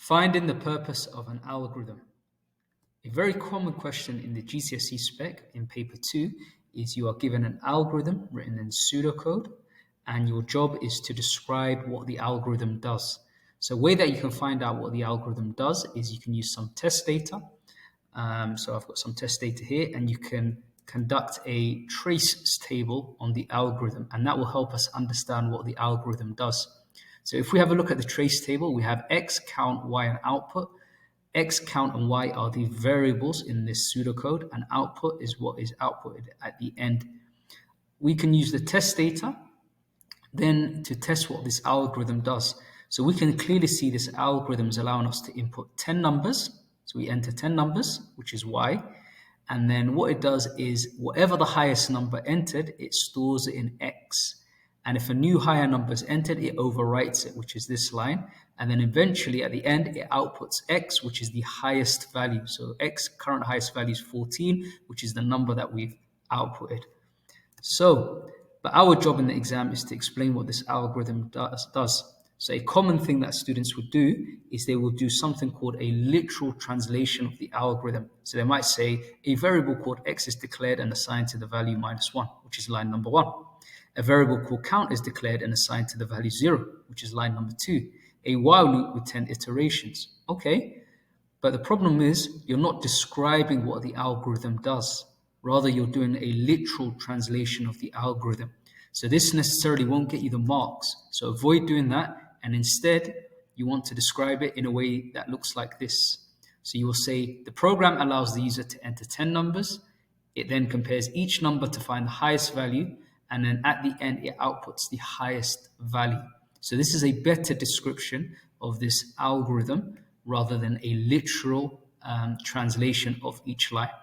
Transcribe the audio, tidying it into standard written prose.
Finding the purpose of an algorithm. A very common question in the GCSE spec in paper 2 is you are given an algorithm written in pseudocode and your job is to describe what the algorithm does. So a way that you can find out what the algorithm does is you can use some test data. So I've got some test data here and you can conduct a trace table on the algorithm and that will help us understand what the algorithm does. So if we have a look at the trace table, we have X, count, Y, and output. X, count, and Y are the variables in this pseudocode, and output is what is outputted at the end. We can use the test data then to test what this algorithm does. So we can clearly see this algorithm is allowing us to input 10 numbers. So we enter 10 numbers, which is Y. And then what it does is whatever the highest number entered, it stores it in X. And if a new higher number is entered, it overwrites it, which is this line. And then eventually at the end, it outputs X, which is the highest value. So X current highest value is 14, which is the number that we've outputted. But our job in the exam is to explain what this algorithm does. So a common thing that students would do is they will do something called a literal translation of the algorithm. So they might say a variable called X is declared and assigned to the value -1, which is line number 1. A variable called count is declared and assigned to the value 0, which is line number 2. A while loop with 10 iterations. Okay, but the problem is you're not describing what the algorithm does. Rather, you're doing a literal translation of the algorithm. So this necessarily won't get you the marks. So avoid doing that. And instead, you want to describe it in a way that looks like this. So you will say the program allows the user to enter 10 numbers. It then compares each number to find the highest value. And then at the end, it outputs the highest value. So this is a better description of this algorithm rather than a literal translation of each line.